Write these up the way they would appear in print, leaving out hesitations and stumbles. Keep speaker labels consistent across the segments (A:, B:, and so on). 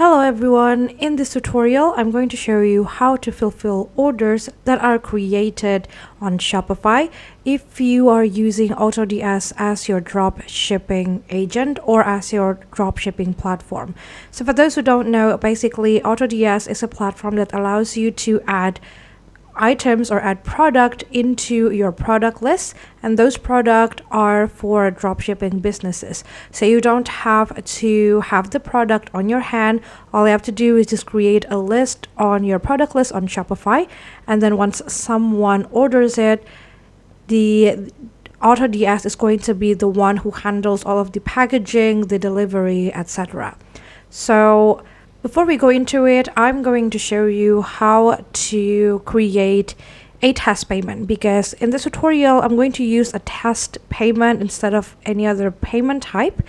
A: Hello everyone, in this tutorial I'm going to show you how to fulfill orders that are created on Shopify if you are using AutoDS as your drop shipping agent or as your drop shipping platform. So for those who don't know, basically AutoDS is a platform that allows you to add items or add product into your product list, and those products are for dropshipping businesses. So you don't have to have the product on your hand. All you have to do is just create a list on your product list on Shopify, and then once someone orders it, the AutoDS is going to be the one who handles all of the packaging, the delivery, etc. So before we go into it, I'm going to show you how to create a test payment, because in this tutorial I'm going to use a test payment instead of any other payment type,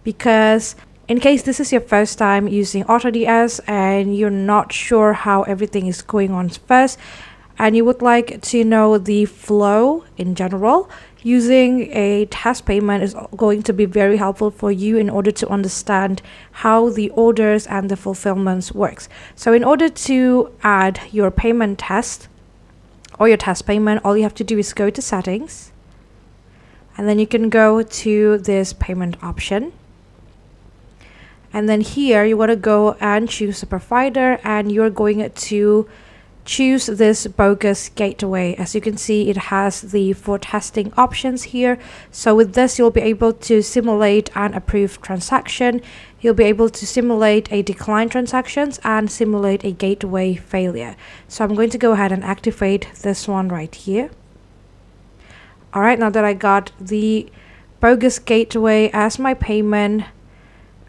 A: because in case this is your first time using AutoDS and you're not sure how everything is going on first and you would like to know the flow in general, using a test payment is going to be very helpful for you in order to understand how the orders and the fulfillments works. So in order to add your payment test or your test payment, all you have to do is go to settings, and then you can go to this payment option. And then here you want to go and choose a provider, and you're going to choose this bogus gateway. As you can see, it has the for testing options here. So with this, you'll be able to simulate an approved transaction. You'll be able to simulate a declined transactions and simulate a gateway failure. So I'm going to go ahead and activate this one right here. All right, now that I got the bogus gateway as my payment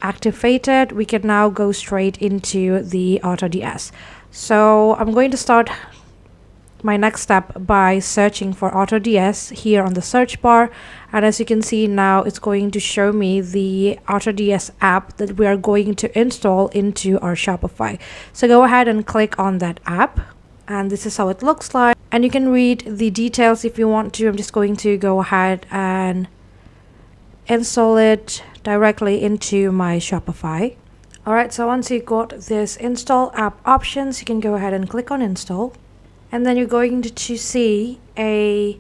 A: activated, we can now go straight into the AutoDS. So I'm going to start my next step by searching for AutoDS here on the search bar, and as you can see now, it's going to show me the AutoDS app that we are going to install into our Shopify. So go ahead and click on that app, and this is how it looks like, and you can read the details if you want to. I'm just going to go ahead and install it directly into my Shopify. Alright, so once you got this install app options, you can go ahead and click on install, and then you're going to see a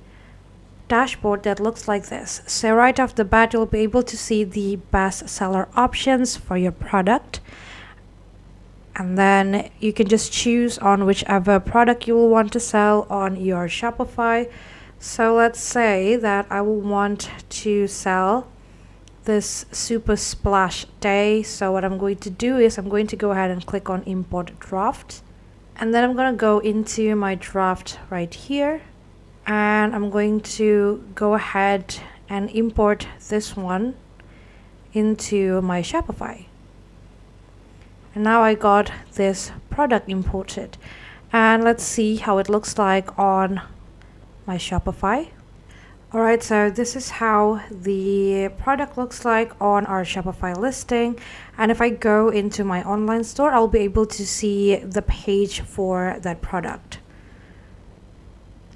A: dashboard that looks like this. So right off the bat, you'll be able to see the best seller options for your product, and then you can just choose on whichever product you will want to sell on your Shopify. So let's say that I will want to sell this super splash day. So what I'm going to do is I'm going to go ahead and click on import draft, and then I'm going to go into my draft right here, and I'm going to go ahead and import this one into my Shopify. And now I got this product imported, and let's see how it looks like on my Shopify. Alright, so this is how the product looks like on our Shopify listing, and if I go into my online store, I'll be able to see the page for that product.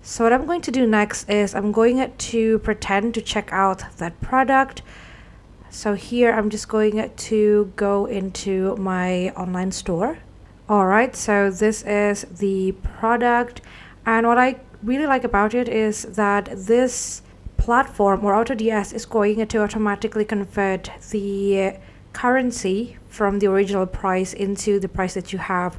A: So what I'm going to do next is I'm going to pretend to check out that product. So here I'm just going to go into my online store. Alright, so this is the product, and what I really like about it is that this platform or AutoDS is going to automatically convert the currency from the original price into the price that you have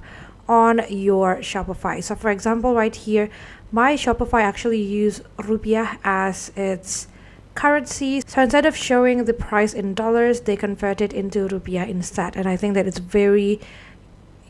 A: on your Shopify. So for example, right here, my Shopify actually use rupiah as its currency. So instead of showing the price in dollars, they convert it into rupiah instead. And I think that it's very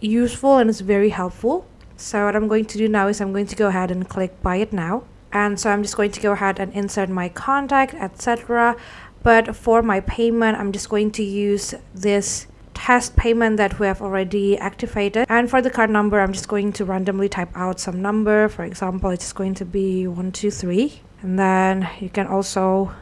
A: useful and it's very helpful. So what I'm going to do now is I'm going to go ahead and click buy it now. And so I'm just going to go ahead and insert my contact, etc. But for my payment, I'm just going to use this test payment that we have already activated. And for the card number, I'm just going to randomly type out some number. For example, it's going to be 123. And then you can also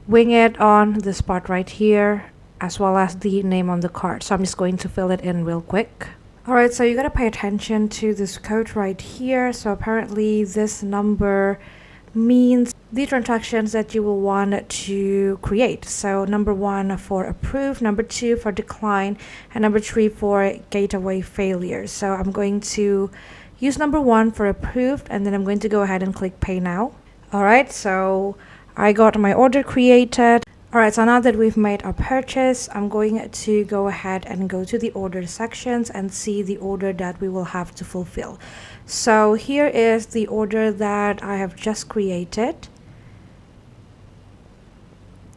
A: wing it on this part right here, as well as the name on the card. So I'm just going to fill it in real quick. Alright, so you gotta pay attention to this code right here. So apparently this number means the transactions that you will want to create. So number 1 for approve, number 2 for decline, and number 3 for gateway failure. So I'm going to use number 1 for approved, and then I'm going to go ahead and click pay now. All right, so I got my order created. All right, so now that we've made our purchase, I'm going to go ahead and go to the order sections and see the order that we will have to fulfill. So here is the order that I have just created.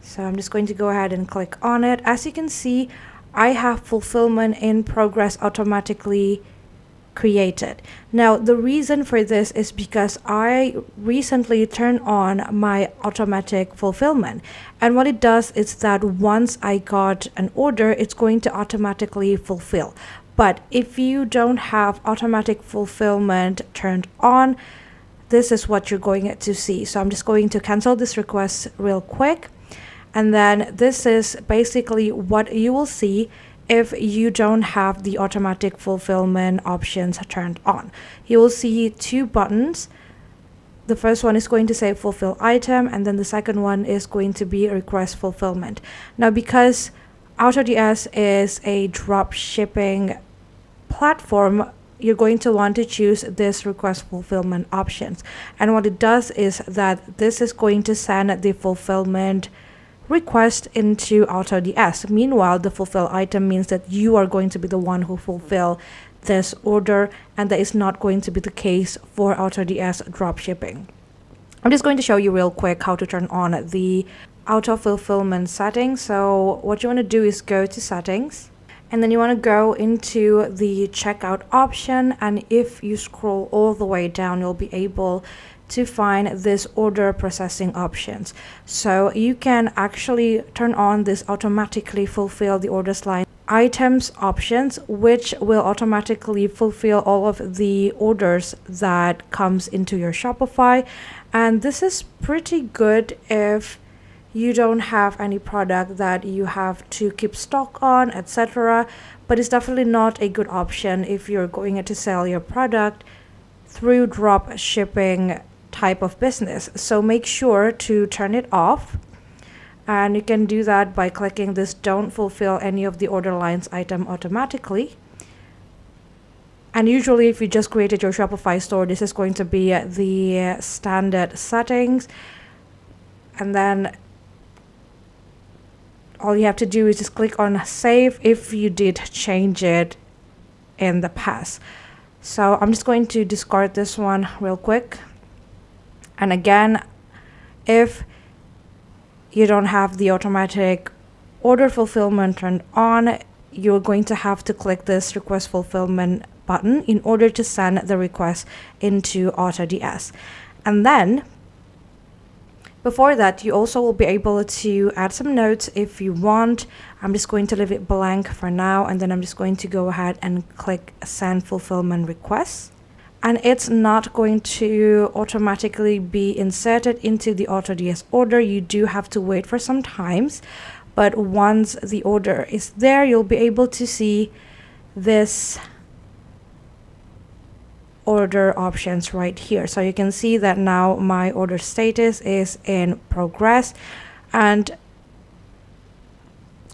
A: So I'm just going to go ahead and click on it. As you can see, I have fulfillment in progress automatically created. Now, the reason for this is because I recently turned on my automatic fulfillment. And what it does is that once I got an order, it's going to automatically fulfill. But if you don't have automatic fulfillment turned on, this is what you're going to see. So I'm just going to cancel this request real quick. And then this is basically what you will see if you don't have the automatic fulfillment options turned on. You will see 2 buttons. The first one is going to say fulfill item, and then the second one is going to be request fulfillment. Now, because AutoDS is a drop shipping platform, you're going to want to choose this request fulfillment options. And what it does is that this is going to send the fulfillment request into AutoDS. Meanwhile, the fulfill item means that you are going to be the one who fulfill this order, and that is not going to be the case for AutoDS dropshipping. I'm just going to show you real quick how to turn on the auto fulfillment settings. So what you want to do is go to settings, and then you want to go into the checkout option, and if you scroll all the way down, you'll be able to find this order processing options. So you can actually turn on this automatically fulfill the orders line items options, which will automatically fulfill all of the orders that comes into your Shopify. And this is pretty good if you don't have any product that you have to keep stock on, etc. But it's definitely not a good option if you're going to sell your product through drop shipping type of business. So make sure to turn it off, and you can do that by clicking this don't fulfill any of the order lines item automatically. And usually if you just created your Shopify store, this is going to be the standard settings, and then all you have to do is just click on save if you did change it in the past. So I'm just going to discard this one real quick. And again, if you don't have the automatic order fulfillment turned on, you're going to have to click this request fulfillment button in order to send the request into AutoDS. And then before that, you also will be able to add some notes if you want. I'm just going to leave it blank for now, and then I'm just going to go ahead and click send fulfillment request. And it's not going to automatically be inserted into the AutoDS order. You do have to wait for some times, but once the order is there, you'll be able to see this order options right here. So you can see that now my order status is in progress, and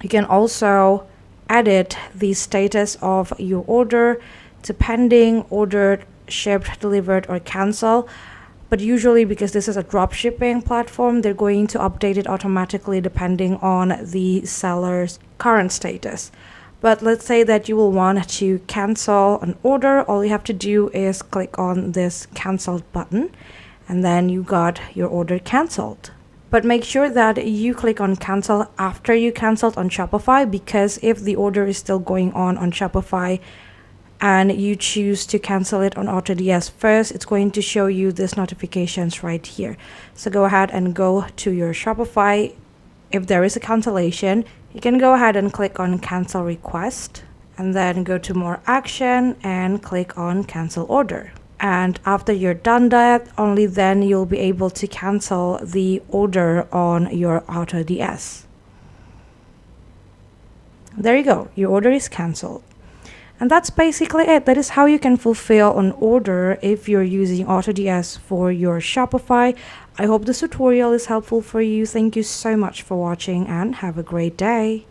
A: you can also edit the status of your order to pending, ordered, shipped, delivered, or cancel. But usually, because this is a drop shipping platform, they're going to update it automatically depending on the seller's current status. But let's say that you will want to cancel an order. All you have to do is click on this cancelled button, and then you got your order canceled. But make sure that you click on cancel after you canceled on Shopify, because if the order is still going on Shopify and you choose to cancel it on AutoDS first, it's going to show you these notifications right here. So go ahead and go to your Shopify. If there is a cancellation, you can go ahead and click on cancel request, and then go to more action and click on cancel order. And after you're done that, only then you'll be able to cancel the order on your AutoDS. There you go, your order is canceled. And that's basically it. That is how you can fulfill an order if you're using AutoDS for your Shopify. I hope this tutorial is helpful for you. Thank you so much for watching and have a great day.